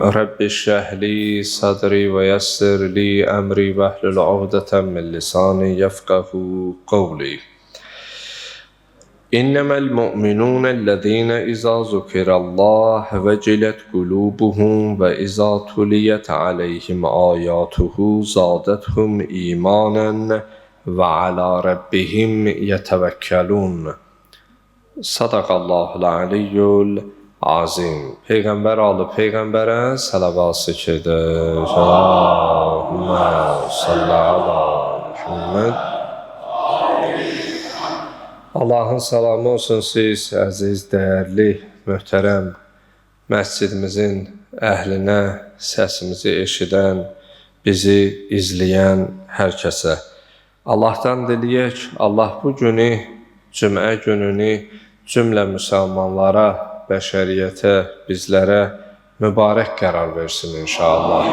رب اشرح لي صدري ويسر لي أمري واحلل عقدة من لساني يفقهوا قولي. إنما المؤمنون الذين إذا ذكر الله وجلت قلوبهم وإذا تليت عليهم آياته زادتهم إيمانا وعلى ربهم يتوكلون. Sadaqallahul aliyyul azim. Peyğəmbər alıb Peyğəmbərə salavat edir. Allahümmə salli ala Muhammed. Allahın salamı olsun siz, əziz, dəyərli, möhtərəm məscidimizin əhlinə, səsimizi eşidən, bizi izləyən hər kəsə. Allahdan diləyək, Allah bu günü, cümə gününü cümlə müsəlmanlara, bəşəriyyətə, bizlərə mübarək qərar versin inşallah.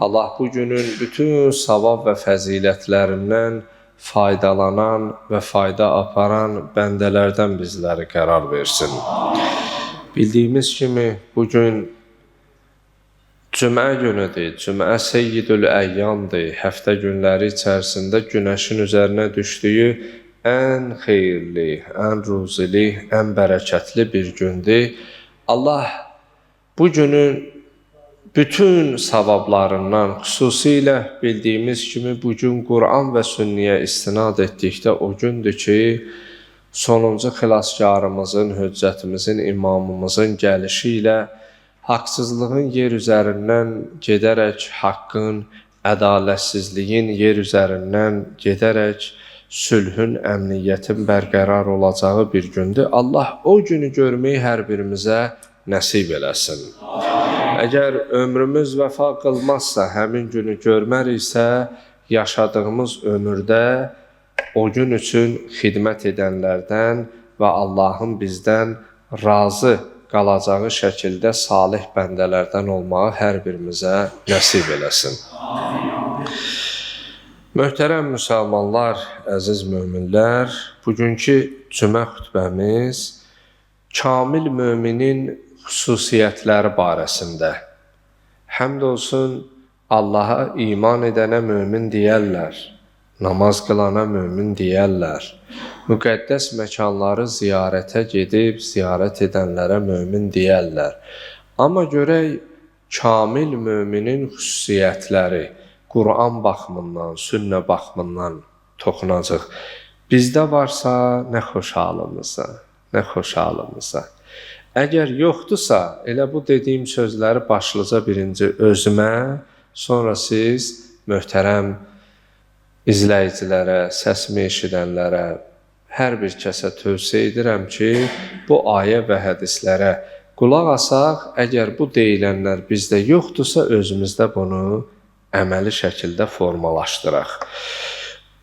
Allah bu günün bütün savab və fəzilətlərindən faydalanan və fayda aparan bəndələrdən bizləri qərar versin. Bildiyimiz kimi bugün cümə günüdür, cümə seyyidül əyyamdır, həftə günləri içərisində günəşin üzərinə düşdüyü ən xeyirli, ən ruzili, ən bərəkətli bir gündür. Allah bu günün bütün savablarından, xüsusilə bildiyimiz kimi bugün Quran və sünniyə istinad etdikdə o gündür ki, sonuncu xilaskarımızın, hüccətimizin, imamımızın gəlişi ilə haqsızlığın yer üzərindən gedərək haqqın, ədalətsizliyin yer üzərindən gedərək sülhün, əmniyyətin bərqərar olacağı bir gündür. Allah o günü görməyi hər birimizə nəsib eləsin. Əgər ömrümüz vəfa qılmazsa, həmin günü görməriksə, yaşadığımız ömürdə o gün üçün xidmət edənlərdən və Allahın bizdən razı qalacağı şəkildə salih bəndələrdən olmağı hər birimizə nəsib eləsin. Möhtərəm müsəlmanlar, əziz möminlər, bugünkü cümə xütbəmiz kamil möminin xüsusiyyətləri barəsində. Həmd olsun, Allaha iman edənə mömin deyərlər, namaz qılana mömin deyərlər, müqəddəs məkanları ziyarətə gedib, ziyarət edənlərə mömin deyərlər. Amma görək, kamil möminin xüsusiyyətləri Quran baxımından, sünnə baxımından toxunacaq. Bizdə varsa, nə xoşhalımıza, nə xoşhalımıza. Əgər yoxdursa, elə bu dediyim sözləri başlıca birinci özümə, sonra siz möhtərəm izləyicilərə, səsimi eşidənlərə, hər bir kəsə tövsiyə edirəm ki, bu ayə və hədislərə qulaq asaq, əgər bu deyilənlər bizdə yoxdursa, özümüzdə bunu əməli şəkildə formalaşdıraq.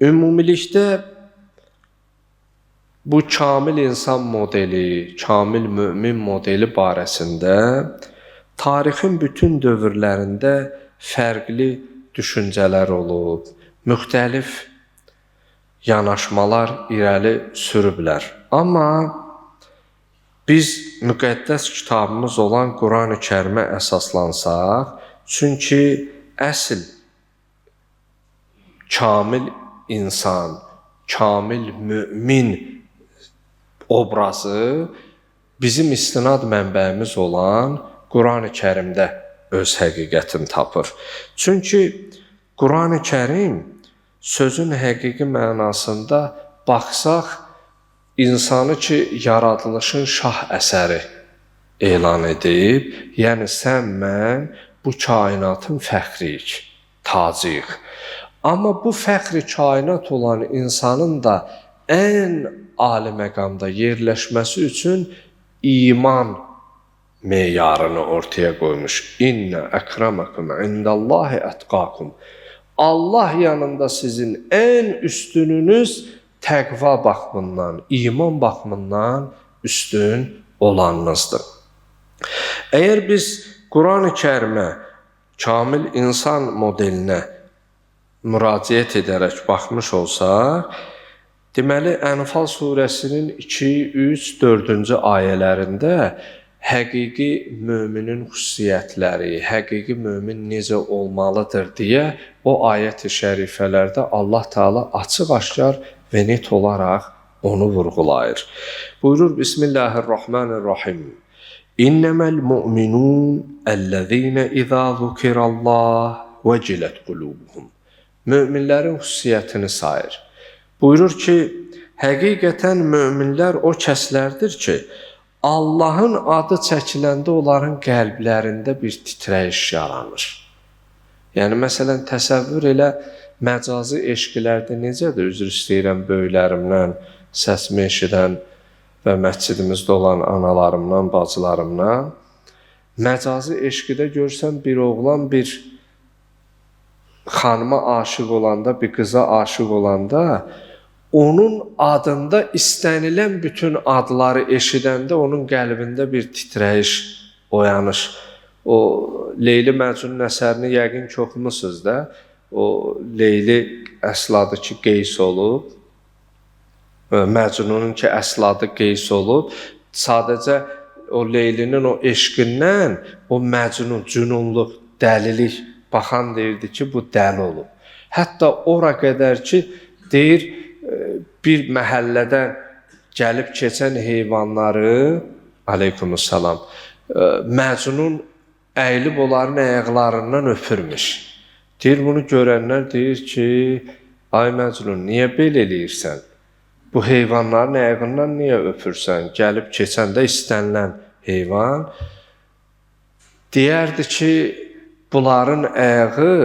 Ümumilikdə, bu kamil insan modeli, kamil mömin modeli barəsində tarixin bütün dövrlərində fərqli düşüncələr olub, müxtəlif yanaşmalar irəli sürüblər. Amma biz müqəddəs kitabımız olan Quran-ı Kərimə əsaslansaq, çünki əsl kamil insan, kamil mömin obrazı bizim istinad mənbəyimiz olan Quran-ı Kərimdə öz həqiqətini tapır. Çünki Quran-ı Kərim sözün həqiqi mənasında baxsaq, insanı ki, yaradılışın şah əsəri elan edib, yəni sən, mən bu kainatın fəxriyik, tacıyıq. Amma bu fəxri kainat olan insanın da ən ali məqamda yerləşməsi üçün iman meyarını ortaya qoymuş. İnnə əkramakum indallahi ətqakum. Allah yanında sizin ən üstününüz təqva baxımından, iman baxımından üstün olanınızdır. Əgər biz Quran-ı Kərimə, kamil insan modelinə müraciət edərək baxmış olsaq, deməli, Ənfal surəsinin 2, 3, 4-cü ayələrində həqiqi möminin xüsusiyyətləri, həqiqi mömin necə olmalıdır deyə o ayət-i şərifələrdə Allah Taala açıq-aşkar və net olaraq onu vurğulayır. Buyurur Bismillahirrahmanirrahim. İnneməl mu'minun ellezine izâ zukirallah vecilet qulubuhum. Möminlərin xüsusiyyətini sayır. Buyurur ki, həqiqətən möminlər o kəslərdir ki, Allahın adı çəkiləndə onların qəlblərində bir titrəyiş yaranır. Yəni, məsələn, təsəvvür elə məcazi eşqilərdə necədir? Üzr istəyirəm böyüklərimdən, səsimi eşidən və məscidimizdə olan analarımdan, bacılarımdan. Məcazi eşqidə görsən bir oğlan bir xanıma aşıq olanda, bir qıza aşıq olanda, onun adında istənilən bütün adları eşidəndə onun qəlbində bir titrəyiş oyanır. O Leyli Məcnun əsərini yəqin ki oxumusunuz da. O Leyli əsl adı ki Qeys olub. Məcnunun ki əsl adı Qeys olub. Sadəcə o Leylinin o eşqindən o Məcnun, cünunluq, dəlilik baxan deyirdi ki bu dəli olub. Hətta ora qədər ki deyir bir məhəllədə gəlib keçən heyvanları, aleykumussalam, Məcnun əyilib onların ayaqlarından öpürmüş. Deyir, bunu görənlər deyir ki, ay Məcnun, niyə belə eləyirsən? Bu heyvanların ayağından niyə öpürsən? Gəlib keçəndə istənilən heyvan. Deyərdi ki, bunların ayağı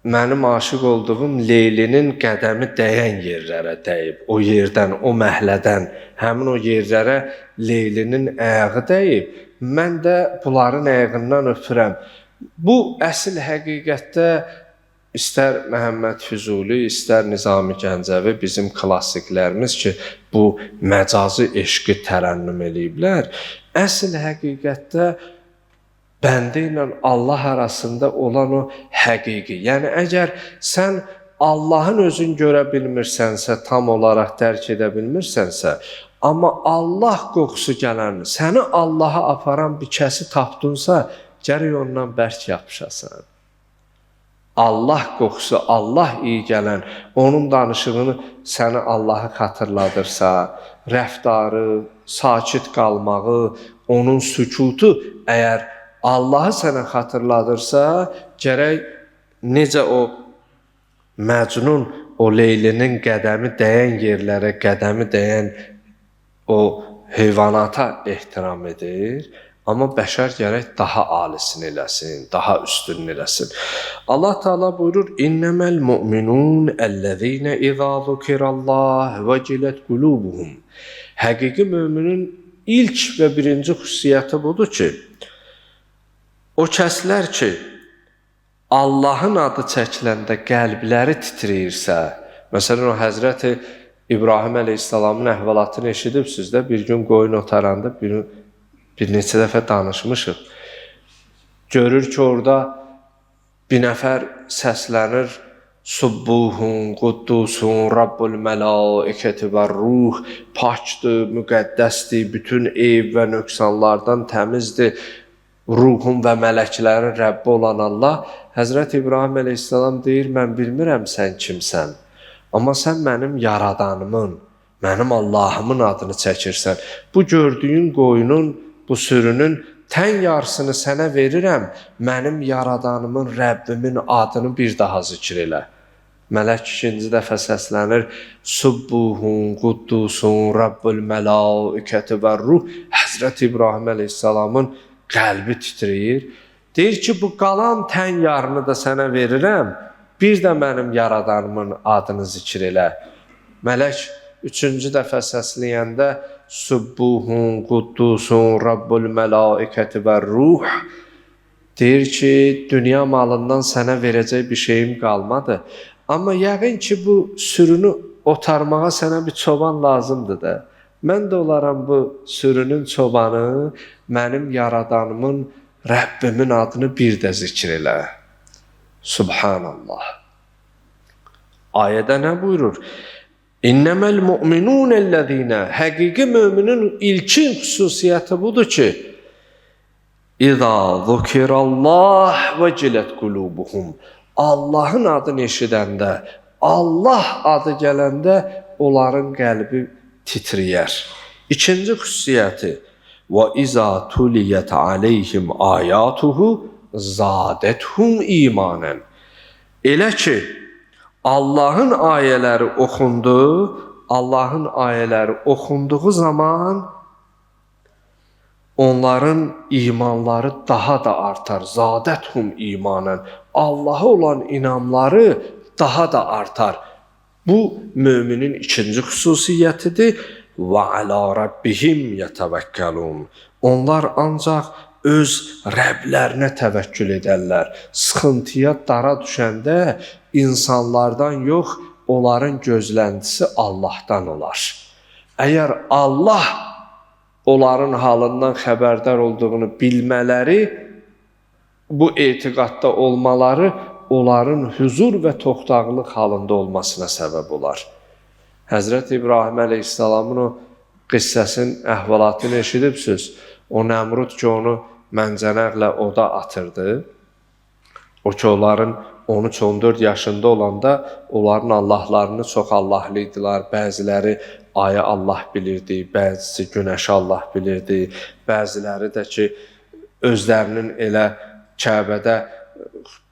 mənim aşıq olduğum Leylinin qədəmi dəyən yerlərə dəyib. O yerdən, o məhlədən, həmin o yerlərə Leylinin ayağı dəyib. Mən də bunların ayağından öpürəm. Bu əsl həqiqətdə istər Məhəmməd Füzuli, istər Nizami Gəncəvi, bizim klassiklərimiz ki, bu məcazi eşqi tərənnüm eləyiblər. Əsl həqiqətdə bəndə ilə Allah arasında olan o həqiqi. Yəni, əgər sən Allahın özün görə bilmirsənsə, tam olaraq dərk edə bilmirsənsə, amma Allah qoxusu gələn, səni Allaha aparan bir kəsi tapdınsa, gərək ondan bərk yapışasan. Allah qoxusu, Allah iyi gələn, onun danışığını səni Allahı xatırladırsa, rəftarı, sakit qalmağı, onun sükutu əgər Allahı sənə xatırladırsa, gərək necə o Məcnun, o Leylinin qədəmi dəyən yerlərə, qədəmi dəyən o heyvanata ehtiram edir, amma bəşər gərək daha alisini eləsin, daha üstününü eləsin. Allah Teala buyurur, İnneməl mu'minun ellezine izâ zukirallah vecilet qulubuhum. Həqiqi müminin ilk və birinci xüsusiyyəti budur ki, o kəslər ki, Allahın adı çəkiləndə qəlbləri titrəyirsə, məsələn, o Həzrəti İbrahim əleyhissalamın əhvalatını eşidibsiniz də, bir gün qoyun otaranda bir neçə dəfə danışmışıq. Görür ki, orada bir nəfər səslənir, Subbuhun, Quddusun, Rabbul Mələikəti və Ruh, pakdır, müqəddəsdir, bütün eyb və nöqsanlardan təmizdir, ruhun və mələklərin Rəbbi olan Allah, Həzrət İbrahim əleyhissalam deyir, mən bilmirəm sən kimsən, amma sən mənim yaradanımın, mənim Allahımın adını çəkirsən. Bu gördüyün qoyunun, bu sürünün tən yarısını sənə verirəm, mənim yaradanımın, Rəbbimin adını bir daha zikr elə. Mələk ikinci dəfə səslənir, Subbuhun, Quddusun, Rabbul Mələikəti və Ruh. Həzrət İbrahim əleyhissalamın qəlbi titrəyir. Deyir ki, bu qalan tən yarını da sənə verirəm, bir də mənim yaradanımın adını zikr elə. Mələk üçüncü dəfə səsləyəndə, Subbuhun, Quddusun, Rabbul Mələikəti və Ruh. Deyir ki, dünya malından sənə verəcək bir şeyim qalmadı. Amma yəqin ki, bu sürünü otarmağa sənə bir çoban lazımdır da. Mən də olaram bu sürünün çobanı, mənim yaradanımın, Rəbbimin adını bir də zikr elə. Subhanallah. Ayədə nə buyurur? İnneməl mu'minun ellezine. Həqiqi müminin ilkin xüsusiyyəti budur ki, İza zukirallah vecilet qulubuhum. Allahın adını eşidəndə, Allah adı gələndə onların qəlbi titriyər. İkinci xüsusiyyəti və iza tuliyet aleyhim ayatuhu zadethum imanen. Elə ki Allahın ayələri oxundu, Allahın ayələri oxunduğu zaman onların imanları daha da artar. Zadethum imanen. Allah'a olan inamları daha da artar. Bu müminin ikinci xüsusiyyətidir. Və alə rabbihim yetevekkelun. Onlar ancaq öz Rəblərinə təvəkkül edərlər. Sıxıntıya, dara düşəndə insanlardan yox, onların gözləntisi Allahdan olar. Əgər Allah onların halından xəbərdar olduğunu bilmələri, bu etiqadda olmaları onların huzur və toxtaqlıq halında olmasına səbəb olar. Həzrət İbrahim əleyhissalamın o qissəsinin əhvalatını eşidibsiniz. O Nəmrud ki, onu məncənəqlə oda atırdı. O ki, onların 13-14 yaşında olanda onların Allahlarını çox Allahlıydılar. Bəziləri ayı Allah bilirdi, bəzisi günəşi Allah bilirdi, bəziləri də ki, özlərinin elə Kəbədə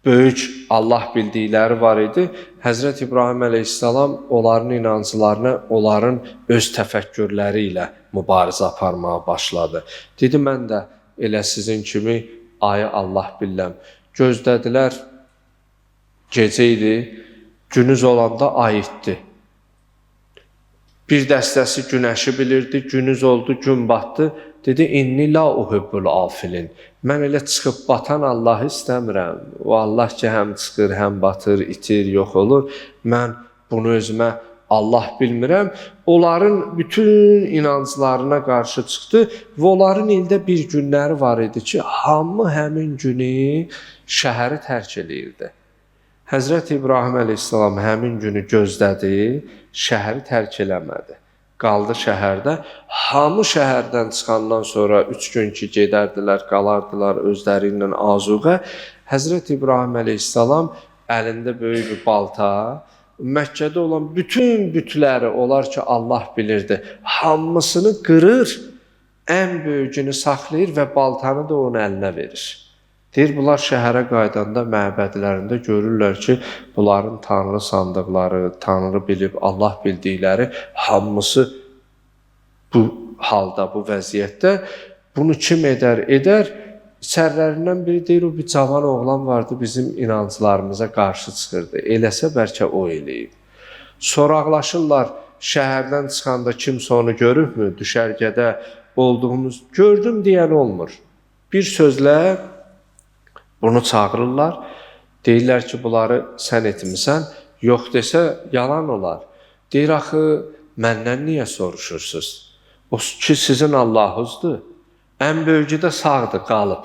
böyük Allah bildikləri var idi. Həzrət İbrahim əleyhissalam onların inanclarına, onların öz təfəkkürləri ilə mübarizə aparmağa başladı. Dedi, mən də elə sizin kimi ayı Allah bilirəm. Gözlədilər, gecə idi, günüz olanda ay itdi. Bir dəstəsi günəşi bilirdi, günüz oldu, gün batdı. Dedi, inni la uhibbul afilin. Mən elə çıxıb batan Allahı istəmirəm. O Allah ki, həm çıxır, həm batır, itir, yox olur. Mən bunu özümə Allah bilmirəm. Onların bütün inanclarına qarşı çıxdı və onların ildə bir günləri var idi ki, hamı həmin günü şəhəri tərk edirdi. Həzrət İbrahim əleyhissalam həmin günü gözlədi, şəhəri tərk eləmədi. Qaldı şəhərdə. Hamı şəhərdən çıxandan sonra 3 gün ki, gedərdilər, qalardılar özləri ilə azuqə. Həzrət İbrahim əleyhissalam əlində böyük bir balta, Məkkədə olan bütün bütləri, onlar ki, Allah bilirdi, hamısını qırır, ən böyücünü saxlayır və baltanı da onun əlinə verir. Deyir, bunlar şəhərə qaydanda məbədlərində görürlər ki, bunların Tanrı sandıqları, Tanrı bilib, Allah bildikləri hamısı bu halda, bu vəziyyətdə. Bunu kim edər? Edər. İçərilərindən biri deyir, o bir cavan oğlan vardı, bizim inanclarımıza qarşı çıxırdı. Eləsə bəlkə o eləyib. Soraqlaşırlar, şəhərdən çıxanda kimsə onu görübmü? Düşərgədə olduğumuz, gördüm deyən olmur. Bir sözlə bunu çağırırlar, deyirlər ki, bunları sən etmirsən, yox desə yalan olar. Deyir, axı, məndən niyə soruşursunuz? O ki, sizin Allahınızdır, ən böyücü də sağdır, qalıb.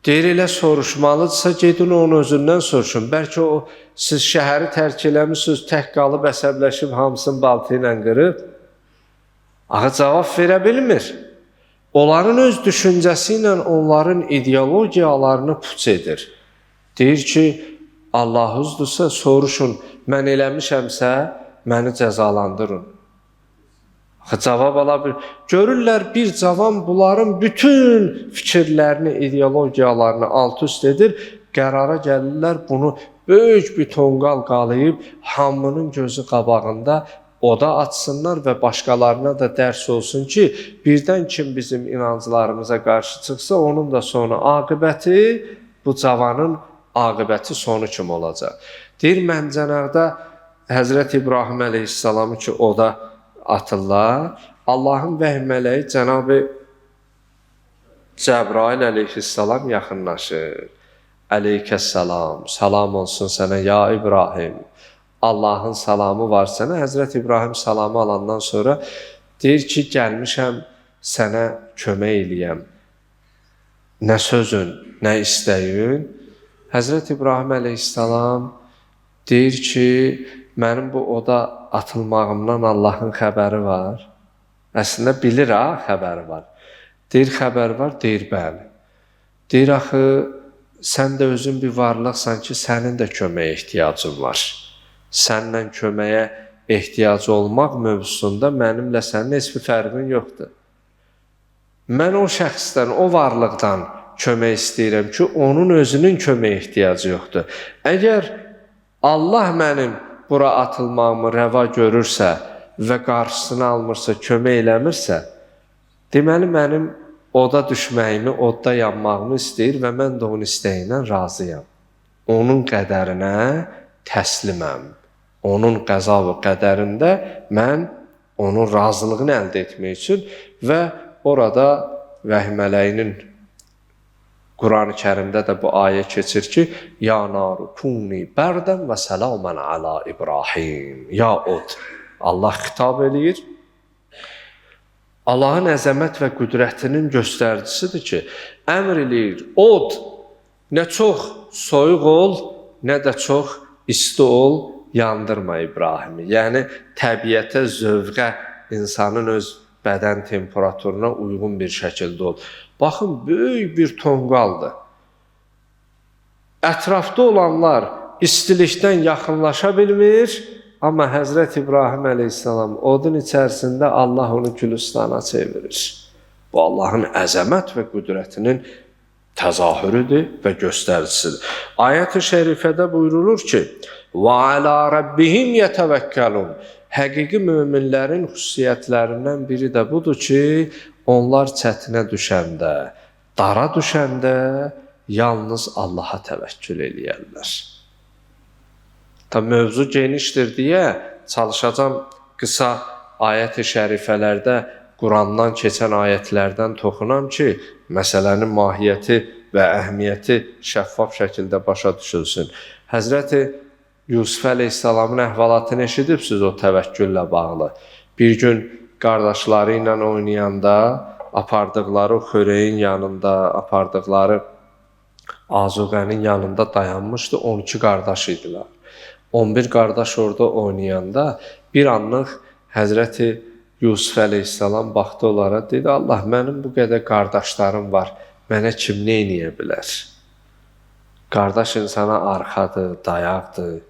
Deyir, elə soruşmalıdırsa, gedin onun özündən soruşun. Bəlkə o, siz şəhəri tərk eləmişsiniz, tək qalıb, əsəbləşib, hamısını baltı ilə qırıb. Axı, cavab verə bilmir. Onların öz düşüncəsi ilə onların ideologiyalarını puç edir. Deyir ki, Allahınızdırsa soruşun, mən eləmişəmsə, məni cəzalandırın. Cavab ala bir. Görürlər bir cavan bunların bütün fikirlərini, ideologiyalarını alt-üst edir, qərara gəlirlər bunu böyük bir tonqal qalayıb, hamının gözü qabağında oda açsınlar və başqalarına da dərs olsun ki, birdən kim bizim inanclarımıza qarşı çıxsa, onun da sonu aqibəti, bu cavanın aqibəti sonu kim olacaq. Deyir, Məncənəqdə Həzrət İbrahim əleyhissalamı ki, oda atırlar, Allahın vəhy mələyi Cənab-ı Cəbrail əleyhissalam yaxınlaşır. Əleykəssalam, salam olsun sənə ya İbrahim. Allahın salamı var sənə. Həzrət İbrahim salamı alandan sonra deyir ki, gəlmişəm sənə kömək eləyəm. Nə sözün, nə istəyin. Həzrət İbrahim əleyhissalam deyir ki, mənim bu oda atılmağımdan Allahın xəbəri var. Əslində bilir ha, xəbəri var. Deyir, xəbəri var, deyir, bəli. Deyir, axı, sən də özün bir varlıqsan ki, sənin də köməyə ehtiyacın var. Səndən köməyə ehtiyacı olmaq mövzusunda mənimlə sənin heç bir fərqin yoxdur. Mən o şəxsdən, o varlıqdan kömək istəyirəm ki, onun özünün köməyə ehtiyacı yoxdur. Əgər Allah mənim bura atılmağımı rəva görürsə və qarşısını almırsa, kömək eləmirsə, deməli mənim oda düşməyimi, odda yanmağımı istəyir və mən də onun istəyindən razıyam. Onun qədərinə təsliməm. Onun qəza və qədərində mən onun razılığını əldə etmək üçün və orada vəhy mələyinin Quran-ı Kərimdə də bu ayə keçir ki, Ya naru kuni bərdən və səlamən alə İbrahim. Ya od. Allah xitab eləyir. Allahın əzəmət və qüdrətinin göstəricisidir ki, əmr eləyir, od, nə çox soyuq ol, nə də çox isti ol, yandırma İbrahimi. Yəni, təbiətə, zövqə, insanın öz bədən temperaturuna uyğun bir şəkildə ol. Baxın, böyük bir tonqaldır. Ətrafda olanlar istilikdən yaxınlaşa bilmir, amma Həzrət İbrahim əleyhissalam odun içərisində Allah onu Gülüstana çevirir. Bu Allahın əzəmət və qüdrətinin təzahürüdür və göstəricisidir. Ayət-i şərifədə buyurulur ki, وَعَلَى رَبِّهِمْ يَتَوَكَّلُونَ Həqiqi möminlərin xüsusiyyətlərindən biri də budur ki, onlar çətinə düşəndə, dara düşəndə yalnız Allaha təvəkkül eləyərlər. Mövzu genişdir deyə çalışacağam qısa ayət-i şərifələrdə Qurandan keçən ayətlərdən toxunam ki, məsələnin mahiyyəti və əhəmiyyəti şəffaf şəkildə başa düşülsün. Həzrəti Yusuf əleyhissalamın əhvalatını eşidibsiz o təvəkküllə bağlı. Bir gün qardaşları ilə oynayanda, apardıqları xörəyin yanında, apardıqları azuqənin yanında dayanmışdı, 12 qardaş idilər. 11 qardaş orada oynayanda bir anlıq Həzrəti Yusuf əleyhissalam baxdı onlara, dedi, Allah, mənim bu qədər qardaşlarım var, mənə kim nə eləyə bilər? Qardaş insana arxadır, dayaqdır.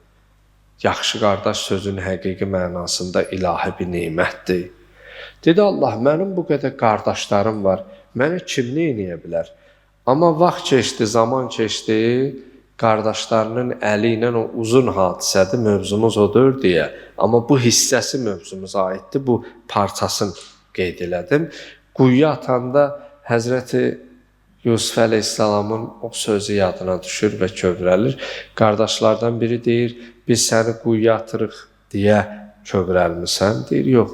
Yaxşı qardaş sözün həqiqi mənasında ilahi bir neymətdir. Dedi, Allah, mənim bu qədər qardaşlarım var, mənə kim nə eləyə bilər? Amma vaxt keçdi, zaman keçdi, qardaşlarının əli ilə o uzun hadisədir, mövzumuz odur deyə. Amma bu hissəsi mövzumuza aiddir, bu parçasını qeyd elədim. Quyuya atanda Həzrəti Yusuf əleyhissalamın o sözü yadına düşür və kövrəlir. Qardaşlardan biri deyir, biz səni quyuya atırıq deyə kövrəlmirsən. Deyir, yox,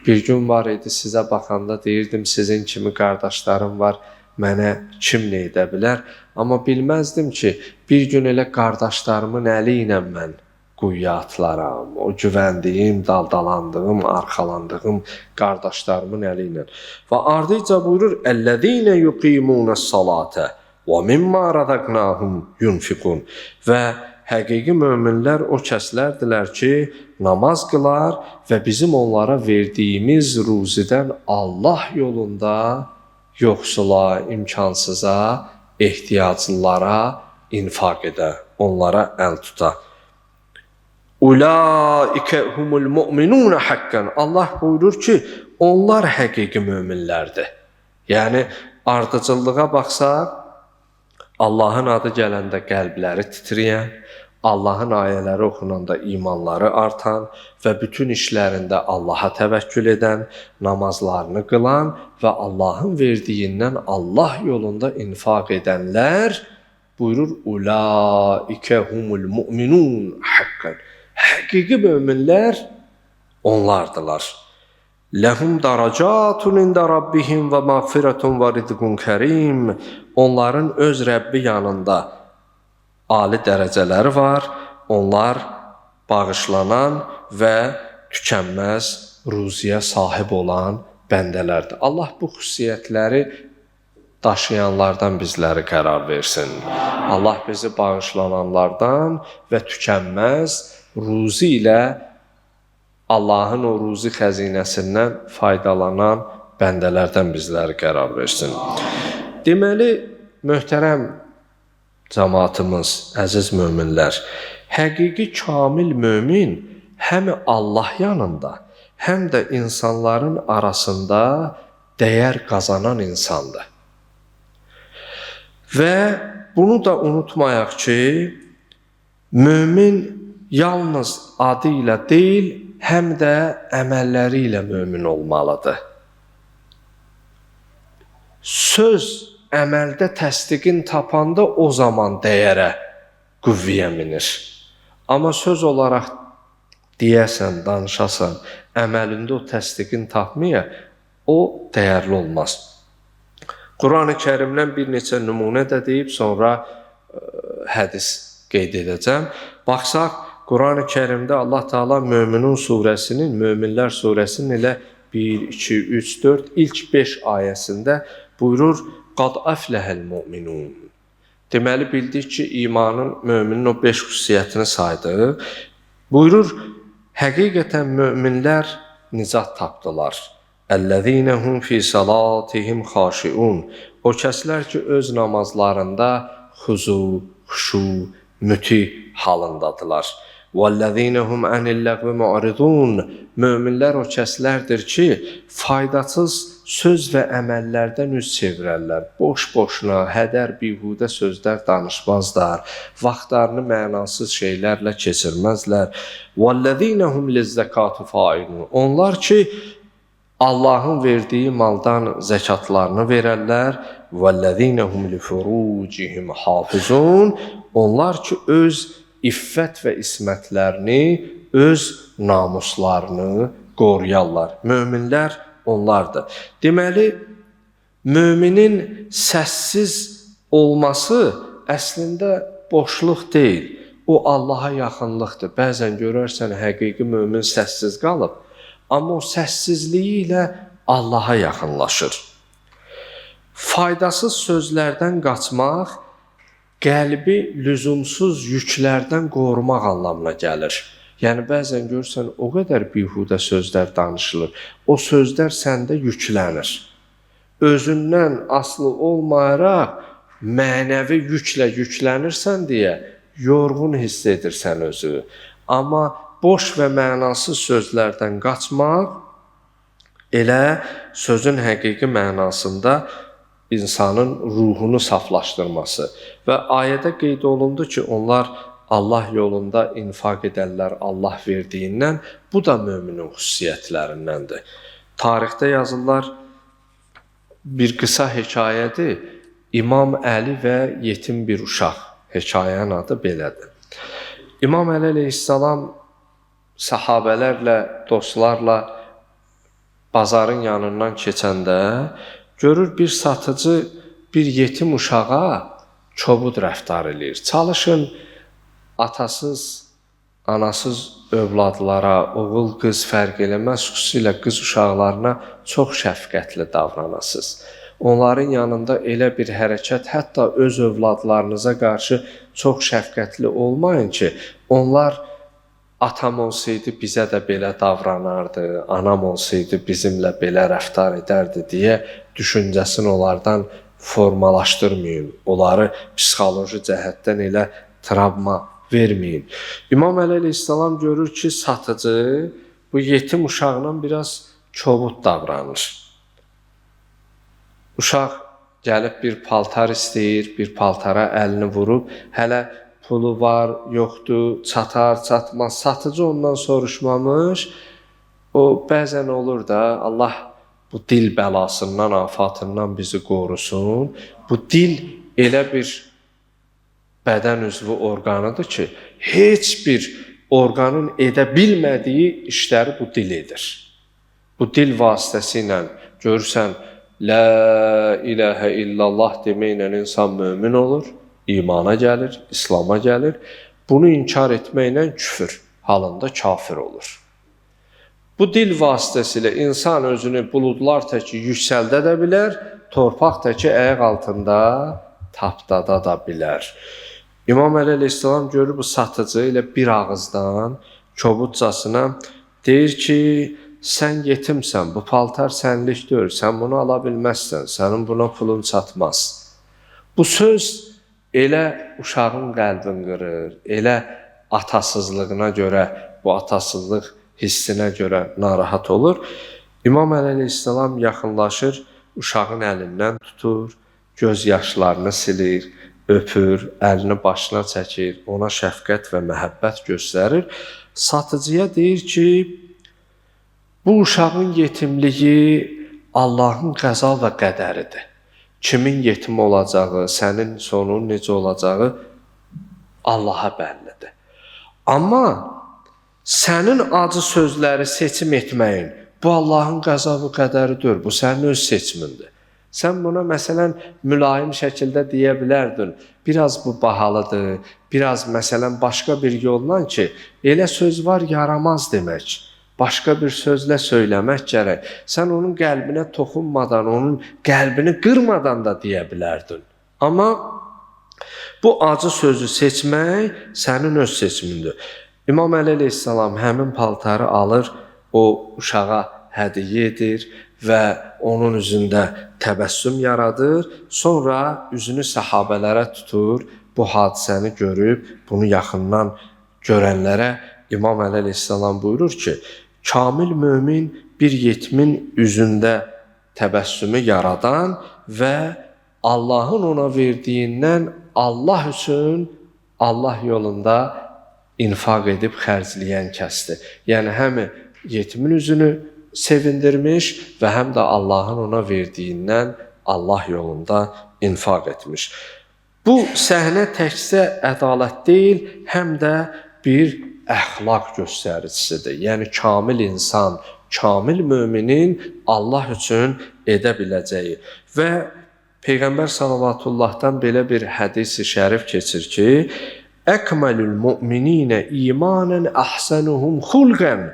bir gün var idi, sizə baxanda deyirdim, sizin kimi qardaşlarım var, mənə kim nə edə bilər? Amma bilməzdim ki, bir gün elə qardaşlarımın əli ilə mən quyuya atılaram. O güvəndiyim, daldalandığım, arxalandığım qardaşlarımın əli ilə. Və ardıca buyurur, Əl-ləzīnə yuqimunəs-salətə və mimmə rəzəqnahum yunfiqun. Və həqiqi möminlər o kəslərdilər ki, namaz qılar və bizim onlara verdiyimiz ruzidən Allah yolunda yoxsula, imkansıza, ehtiyaclılara infaq edə, onlara əl tuta. Ulaikə humul mu'minun haqqan. Allah buyurur ki, onlar həqiqi möminlərdir. Yəni ardıcıllığa baxsaq, Allahın adı gələndə qəlbləri titrəyən, Allahın ayələri oxunanda imanları artan və bütün işlərində Allaha təvəkkül edən, namazlarını qılan və Allahın verdiyindən Allah yolunda infaq edənlər buyurur, Ulaikə humul mu'minun haqqan. Həqiqi möminlər onlardılar. Ləhum daracatun ində rabbihim və mağfiratun və rizqun kərim. Onların öz Rəbbi yanında ali dərəcələri var. Onlar bağışlanan və tükənməz ruziyə sahib olan bəndələrdir. Allah bu xüsusiyyətləri daşıyanlardan bizləri qərar versin. Allah bizi bağışlananlardan və tükənməz ruzi ilə Allahın o ruzi xəzinəsindən faydalanan bəndələrdən bizləri qərar versin. Deməli, möhtərəm cəmaatımız, əziz möminlər, həqiqi kamil mömin həm Allah yanında, həm də insanların arasında dəyər qazanan insandır. Və bunu da unutmayaq ki, mömin yalnız adı ilə deyil, həm də əməlləri ilə mömin olmalıdır. Söz əməldə təsdiqin tapanda o zaman dəyərə, qüvvəyə minir. Amma söz olaraq deyəsən, danışasan, əməlində o təsdiqin tapmaya, o dəyərli olmaz. Quran-ı Kərimdən bir neçə nümunə də deyib, sonra hədis qeyd edəcəm. Baxsaq, Quran-ı Kərimdə Allah Teala Möminun surəsinin, Möminlər surəsinin elə 1, 2, 3, 4, ilk 5 ayəsində buyurur, Qad əfləhəl mu'minun. Deməli, bildik ki, imanın, möminin o 5 xüsusiyyətini saydı. Buyurur, həqiqətən möminlər nicat tapdılar. Əl-ləzīnəhum fi salatihim xaşiun. O kəslər ki, öz namazlarında xuzu, xuşu, müti halındadılar. وَالَّذ۪ينَهُمْ عَنِ اللَّغْوِ مُعْرِضُونَ. Möminlər o kəslərdir ki, faydasız söz və əməllərdən üz çevirərlər. Boş-boşuna, hədər, bihudə sözlər danışmazlar. Vaxtlarını mənasız şeylərlə keçirməzlər. وَالَّذ۪ينَهُمْ لِلزَّكَاتِ فَاِلُونَ. Onlar ki, Allahın verdiyi maldan zəkatlarını verərlər. وَالَّذ۪ينَهُمْ لِفُرُوجِهِمْ حَافِظُونَ. Onlar ki, öz iffət və ismətlərini, öz namuslarını qoruyarlar. Möminlər onlardır. Deməli, möminin səssiz olması əslində boşluq deyil. O Allaha yaxınlıqdır. Bəzən görərsən, həqiqi mömin səssiz qalıb, amma o səssizliyi ilə Allaha yaxınlaşır. Faydasız sözlərdən qaçmaq, qəlbi lüzumsuz yüklərdən qorumaq anlamına gəlir. Yəni, bəzən görürsən, o qədər bihudə sözlər danışılır. O sözlər səndə yüklənir. Özündən asılı olmayaraq, mənəvi yüklə yüklənirsən deyə yorğun hiss edirsən özü. Amma boş və mənasız sözlərdən qaçmaq, elə sözün həqiqi mənasında insanın ruhunu saflaşdırması və ayədə qeyd olundu ki, onlar Allah yolunda infaq edərlər Allah verdiyindən, bu da möminin xüsusiyyətlərindəndir. Tarixdə yazırlar, bir qısa hekayədir, İmam Əli və yetim bir uşaq. Hekayənin adı belədir. İmam Əli əleyhissalam sahabələrlə, dostlarla bazarın yanından keçəndə, görür bir satıcı bir yetim uşağa kobud rəftar edir. Çalışın atasız, anasız övladlara, oğul, qız fərq eləməz, xüsusilə qız uşaqlarına çox şəfqətli davranasınız. Onların yanında elə bir hərəkət, hətta öz övladlarınıza qarşı çox şəfqətli olmayın ki, onlar atam olsaydı bizə də belə davranardı, anam olsaydı bizimlə belə rəftar edərdi deyə düşüncəsini onlardan formalaşdırmayın. Onları psixoloji cəhətdən elə travma verməyin. İmam Əli əleyhissalam görür ki, satıcı bu yetim uşaqla biraz kobud davranır. Uşaq gəlib bir paltar istəyir, bir paltara əlini vurub, hələ pulu var, yoxdur, çatar, çatmaz. Satıcı ondan soruşmamış. O bəzən olur da, Allah bu dil bəlasından, afatından bizi qorusun. Bu dil elə bir bədən üzvü orqanıdır ki, heç bir orqanın edə bilmədiyi işləri bu dil edir. Bu dil vasitəsilə görürsən, La ilahə illallah deməklə insan mömin olur, imana gəlir, İslama gəlir. Bunu inkar etməklə küfür halında kafir olur. Bu dil vasitəsilə insan özünü buludlar təki yüksəldə də bilər, torpaq təki ayaq altında tapdada da bilər. İmam Əli əleyhissalam görür bu satıcı ilə bir ağızdan kobudcasına deyir ki, sən yetimsən, bu paltar sənlik deyil, sən bunu ala bilməzsən, sənin buna pulun çatmaz. Bu söz elə uşağın qəlbini qırır, elə atasızlığına görə, bu atasızlıq hissinə görə narahat olur. İmam Əli əleyhissalam yaxınlaşır, uşağın əlindən tutur, göz yaşlarını silir, öpür, əlini başına çəkir, ona şəfqət və məhəbbət göstərir. Satıcıya deyir ki, bu uşağın yetimliyi Allahın qəza və qədəridir. Kimin yetim olacağı, sənin sonun necə olacağı Allaha bəllidir. Amma sənin acı sözləri seçim etməyin, bu Allahın qəza və qədəridir, bu sənin öz seçimindir. Sən buna məsələn mülayim şəkildə deyə bilərdin, biraz bu bahalıdır, biraz məsələn başqa bir yolla ki, elə söz var yaramaz demək. Başqa bir sözlə söyləmək gərək. Sən onun qəlbinə toxunmadan, onun qəlbini qırmadan da deyə bilərdin. Amma bu acı sözü seçmək sənin öz seçimindir. İmam Əli əleyhissalam həmin paltarı alır, o uşağa hədiyyə edir və onun üzündə təbəssüm yaradır. Sonra üzünü səhabələrə tutur, bu hadisəni görüb, bunu yaxından görənlərə İmam Əli əleyhissalam buyurur ki, kamil mömin bir yetimin üzündə təbəssümü yaradan və Allahın ona verdiyindən Allah üçün, Allah yolunda infaq edib xərcləyən kəsdir. Yəni, həm yetimin üzünü sevindirmiş və həm də Allahın ona verdiyindən Allah yolunda infaq etmiş. Bu səhnə təkcə ədalət deyil, həm də bir əxlaq göstəricisidir. Yəni, kamil insan, kamil müminin Allah üçün edə biləcəyi. Və Peyğəmbər sallavatullahdan belə bir hədis-i şərif keçir ki, Əkməlül müminə imanən əhsənuhum xulqən.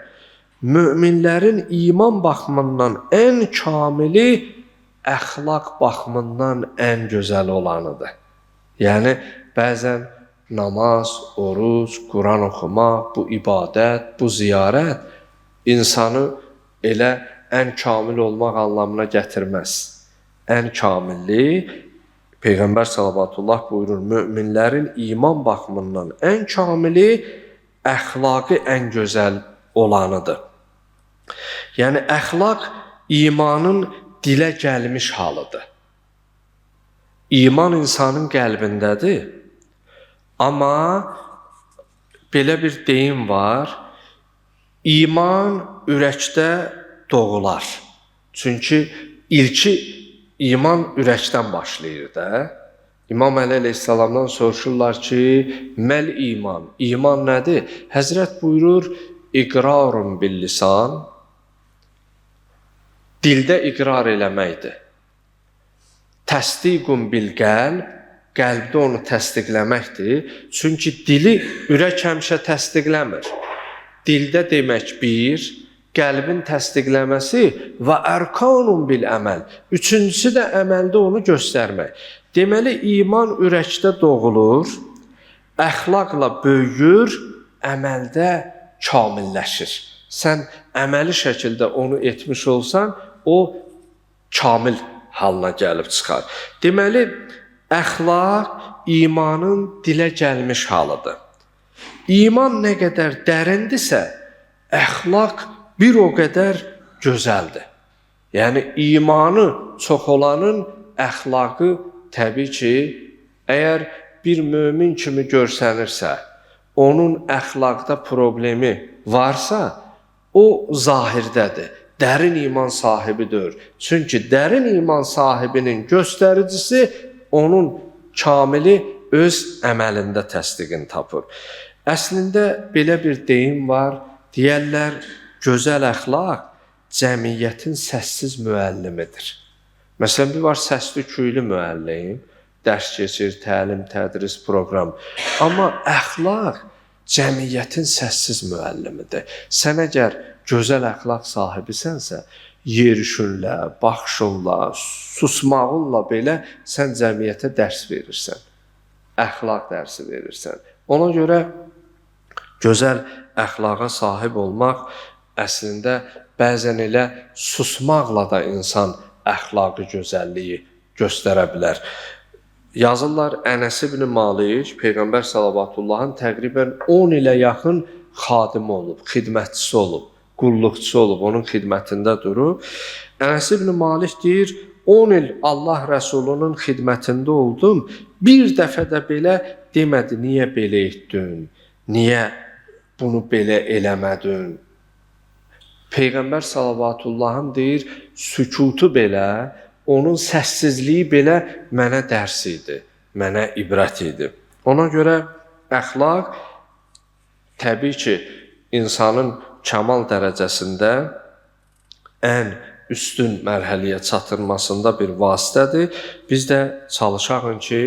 Möminlərin iman baxımından ən kamili, əxlaq baxımından ən gözəl olanıdır. Yəni, bəzən namaz, oruc, Quran oxumaq, bu ibadət, bu ziyarət insanı elə ən kamil olmaq anlamına gətirməz. Ən kamilli, Peyğəmbər sallallahu buyurur, möminlərin iman baxımından ən kamili, əxlaqı ən gözəl olanıdır. Yəni, əxlaq imanın dilə gəlmiş halıdır. İman insanın qəlbindədir. Amma belə bir deyim var, iman ürəkdə doğular. Çünki ilki iman ürəkdən başlayır da. İmam Əli əleyhissalamdan soruşurlar ki, məl iman, iman nədir? Həzrət buyurur, iqrarun bil lisan, dildə iqrar eləməkdir. Təsdiqun bil qəlb, qəlbdə onu təsdiqləməkdir. Çünki dili ürək həmişə təsdiqləmir. Dildə demək bir, qəlbin təsdiqləməsi və ərkanun bil əməl. Üçüncüsü də əməldə onu göstərmək. Deməli, iman ürəkdə doğulur, əxlaqla böyüyür, əməldə kamilləşir. Sən əməli şəkildə onu etmiş olsan, o kamil halına gəlib çıxar. Deməli, əxlaq imanın dilə gəlmiş halıdır. İman nə qədər dərindirsə, əxlaq bir o qədər gözəldir. Yəni, imanı çox olanın əxlaqı təbii ki, əgər bir mömin kimi görsənirsə, onun əxlaqda problemi varsa, o zahirdədir. Dərin iman sahibidir. Çünki dərin iman sahibinin göstəricisi onun kamili öz əməlində təsdiqini tapır. Əslində belə bir deyim var, deyərlər, gözəl əxlaq cəmiyyətin səssiz müəllimidir. Məsələn, bir var səsli küylü müəllim, dərs keçir, təlim, tədris, proqram. Amma əxlaq cəmiyyətin səssiz müəllimidir. Sən əgər gözəl əxlaq sahibisənsə, yerişinlə, baxışınla, susmağınla belə sən cəmiyyətə dərs verirsən, əxlaq dərsi verirsən. Ona görə gözəl əxlaqa sahib olmaq əslində bəzən elə susmaqla da insan əxlaqı gözəlliyi göstərə bilər. Yazırlar Ənəs ibn Malik Peyğəmbər sallallahu təqribən 10 ilə yaxın xadimi olub, xidmətçisi olub, qulluqçusu olub, onun xidmətində durub. Ənəs ibn Malik deyir, 10 il Allah Rəsulunun xidmətində oldum, bir dəfə də belə demədi, niyə belə etdin, niyə bunu belə eləmədin. Peyğəmbər sallallahu deyir, sükutu belə, onun səssizliyi belə mənə dərs idi, mənə ibrət idi. Ona görə əxlaq təbii ki, insanın kəmal dərəcəsində ən üstün mərhələyə çatdırmasında bir vasitədir. Biz də çalışaq ki,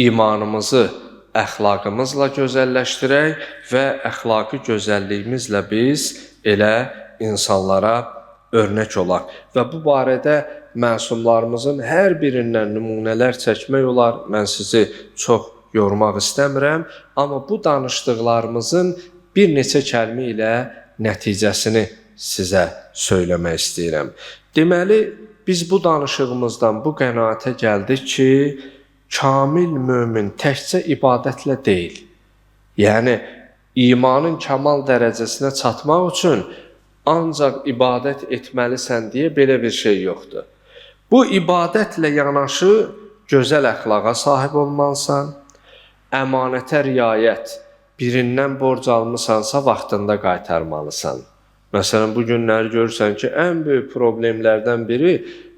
imanımızı əxlaqımızla gözəlləşdirək və əxlaqi gözəlliyimizlə biz elə insanlara örnək olaq. Və bu barədə məsumlarımızın hər birindən nümunələr çəkmək olar. Mən sizi çox yormaq istəmirəm, amma bu danışdıqlarımızın bir neçə kəlmə ilə nəticəsini sizə söyləmək istəyirəm. Deməli, biz bu danışığımızdan bu qənaətə gəldik ki, kamil mömin təkcə ibadətlə deyil. Yəni, imanın kamal dərəcəsinə çatmaq üçün ancaq ibadət etməlisən deyə belə bir şey yoxdur. Bu ibadətlə yanaşı gözəl əxlaqa sahib olmalısan, əmanətə riayət, birindən borc almısansa vaxtında qaytarmalısan. Məsələn, bu günləri görürsən ki, ən böyük problemlərdən biri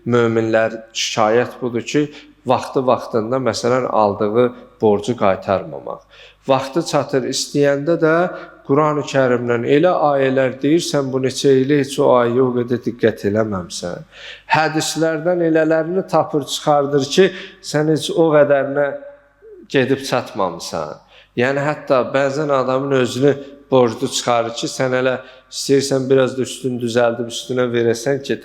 möminlər şikayət budur ki, vaxtında məsələn aldığı borcu qaytarmamaq. Vaxtı çatır istəyəndə də Quran-ı Kərimdən elə ayələr deyirsən, bu neçə ilə heç o ayəyə o qədər diqqət eləməmsən. Hədislərdən elələrini tapır çıxardır ki, sən heç o qədərinə gedib çatmamısan. Yəni, hətta bəzən adamın özünü borclu çıxarır ki, sən hələ istəyirsən biraz da üstün düzəldib üstünə verəsən ki,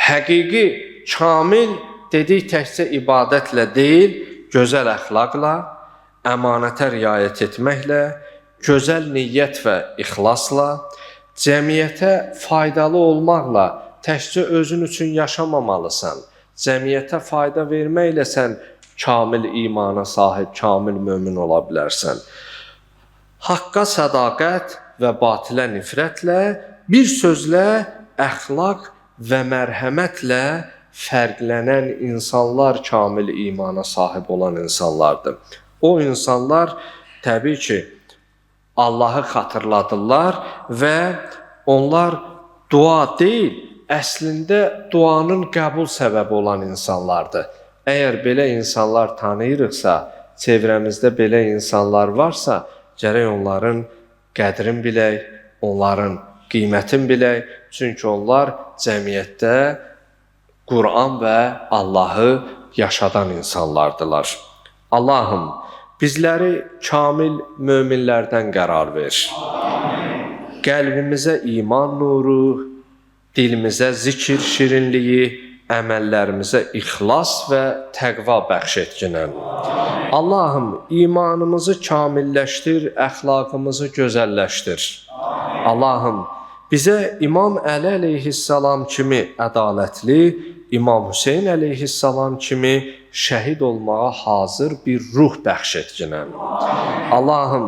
həqiqi, kamil dedik təkcə ibadətlə deyil, gözəl əxlaqla, əmanətə riayət etməklə, gözəl niyyət və ixlasla, cəmiyyətə faydalı olmaqla təkcə özün üçün yaşamamalısan. Cəmiyyətə fayda verməklə sən kamil imana sahib, kamil mömin ola bilərsən. Haqqa sədaqət və batilə nifrətlə, bir sözlə əxlaq və mərhəmətlə fərqlənən insanlar kamil imana sahib olan insanlardır. O insanlar təbii ki, Allahı xatırladırlar və onlar dua deyil, əslində duanın qəbul səbəbi olan insanlardır. Əgər belə insanlar tanıyırıqsa, çevrəmizdə belə insanlar varsa, gərək onların qədrin bilək, onların qiymətin bilək. Çünki onlar cəmiyyətdə Quran və Allahı yaşadan insanlardılar. Allahım, bizləri kamil möminlərdən qərar ver. Qəlbimizə iman nuru, dilimizə zikir şirinliyi, əməllərimizə ixlas və təqva bəxş etginən. Allahım, imanımızı kamilləşdir, əxlaqımızı gözəlləşdir. Allahım, bizə İmam Əli əleyhissalam kimi ədalətli, İmam Hüseyn əleyhissalam kimi şəhid olmağa hazır bir ruh bəxş etginən. Allahım,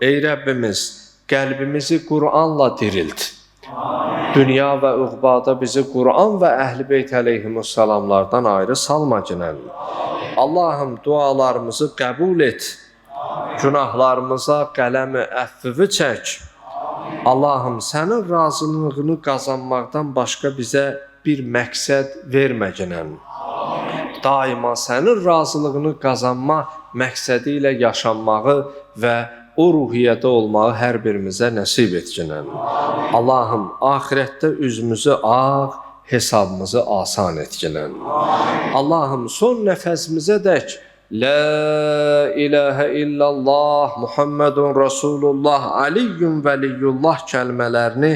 ey Rəbbimiz, qəlbimizi Qur'anla dirilt. Dünya və uqbada bizi Quran və Əhl-i Beyt əleyhimussalamlardan ayrı salma cinən. Allahım, dualarımızı qəbul et. Günahlarımıza qələmi əffüvü çək. Allahım, sənin razılığını qazanmaqdan başqa bizə bir məqsəd vermə cinən. Daima sənin razılığını qazanma məqsədi ilə yaşanmağı və o ruhiyyədə olmağı hər birimizə nəsib etginən. Allahım, axirətdə üzümüzü ağ, hesabımızı asan etginən. Allahım, son nəfəsimizə dək La ilahə illallah, Muhammedun Rasulullah, Aliyyun Vəliyullah kəlmələrini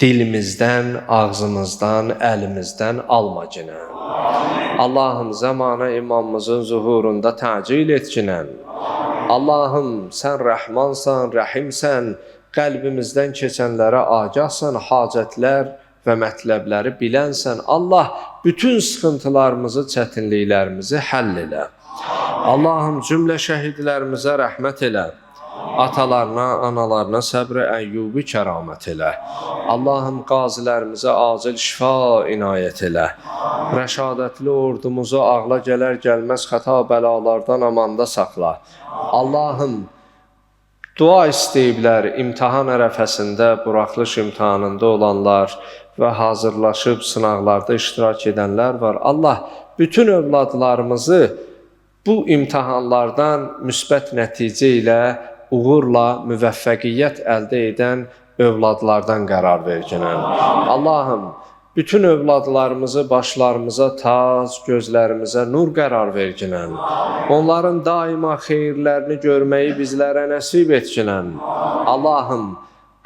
dilimizdən, ağzımızdan, əlimizdən alma cinən. Allahım, zamana imamımızın zuhurunda təcil etginən. Allahım, sən rəhmansan, rəhimsən, qəlbimizdən keçənlərə agahsan, hacətlər və mətləbləri bilənsən. Allah, bütün sıxıntılarımızı, çətinliklərimizi həll elə. Allahım, cümlə şəhidlərimizə rəhmət elə. Atalarına, analarına səbr-i əyyubi kəramət elə. Allahım, qazilərimizə acil şifa inayət elə. Rəşadətli ordumuzu ağla gələr gəlməz xəta bəlalardan amanda saxla. Allahım, dua istəyiblər imtahan ərəfəsində, buraxılış imtahanında olanlar və hazırlaşıb sınaqlarda iştirak edənlər var. Allah, bütün övladlarımızı bu imtahanlardan müsbət nəticə ilə uğurla müvəffəqiyyət əldə edən övladlardan qərar verginən. Allahım, bütün övladlarımızı başlarımıza tac, gözlərimizə nur qərar verginən. Onların daima xeyirlərini görməyi bizlərə nəsib etginən. Allahım,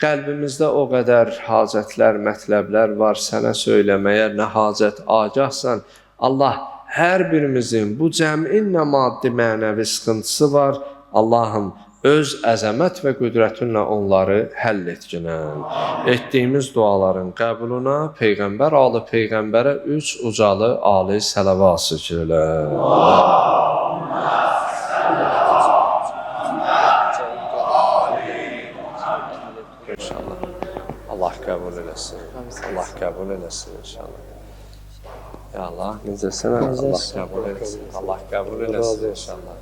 qəlbimizdə o qədər hacətlər, mətləblər var, sənə söyləməyə nə hacət agahsan. Allah, hər birimizin bu cəmin nə maddi mənəvi sıxıntısı var. Allahım, öz əzəmət və qüdrətinlə onları həll etginən. Etdiyimiz duaların qəbuluna Peyğəmbər alı Peyğəmbərə 3 ucalı ali sələvat sıçrılə. İnşallah. Allah qəbul eləsin. Allah qəbul eləsin inşallah. Ya Allah, necəsən? Allah qəbul eləsin. Allah qəbul eləsin inşallah.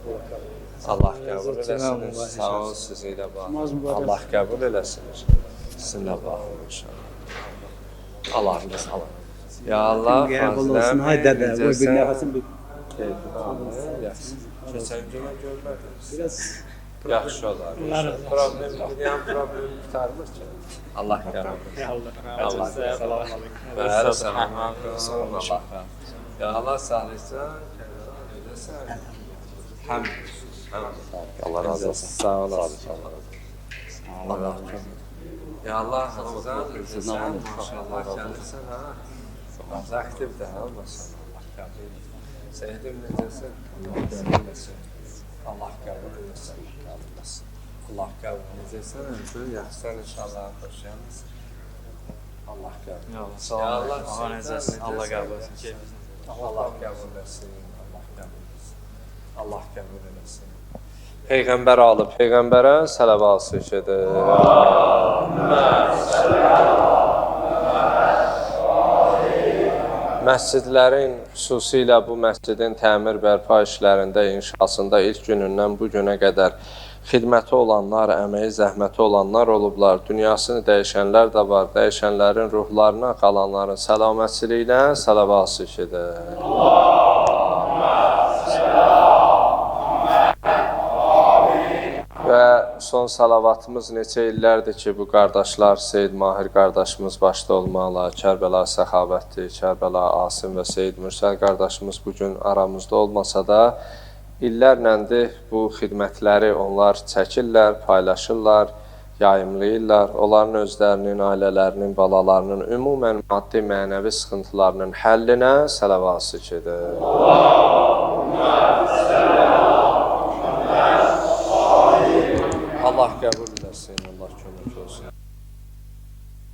Allah qəbul eləsin. Sağ ol, sizi ilə baxın. Allah qəbul eləsin. Sizinlə baxın inşallah. Allah'ını alın. Ya Allah, fazləm, necəsən? Keçən günə görmədiniz. Yaxşı olar. Problem qurtarmır ki. Allah qəbul eləsin. Allah səlam. Ya Allah, sağlıqsan, necəsən? Həmd. Allah razı olsun. Sağ ol. Allah razı olsun. Ya Allah, güzel, maşallah gelirsen ha. Çok aktif de ha, maşallah. Sevdim necəsin? Allah qəbul etsin. Allah qəbul necəsin? Yaxşısan inşallah, xoş gəlmişsin. Allah qəbul. Ya Allah, necəsin? Allah qəbul etsin. Allah qəbul etsin. Allah qəbul etsin. Peyğəmbər alı Peyğəmbərə sələvat sıçıdır. Məscidlərin, xüsusilə bu məscidin təmir bərpa işlərində, inşasında ilk günündən bu günə qədər xidməti olanlar, əməyi, zəhməti olanlar olublar. Dünyasını dəyişənlər də var. Dəyişənlərin ruhlarına, qalanların səlamətçiliyinə sələvat sıçıdır. Və son salavatımız neçə illərdir ki, bu qardaşlar, Seyyid Mahir qardaşımız başda olmaqla, Kərbəla Səxavətli, Kərbəla Asim və Seyyid Mürsəl qardaşımız bugün aramızda olmasa da, illərləndir bu xidmətləri onlar çəkirlər, paylaşırlar, yayımlayırlar. Onların özlərinin, ailələrinin, balalarının, ümumən maddi, mənəvi sıxıntılarının həllinə sələvat sıçıdır. Allah qəbul eləsin.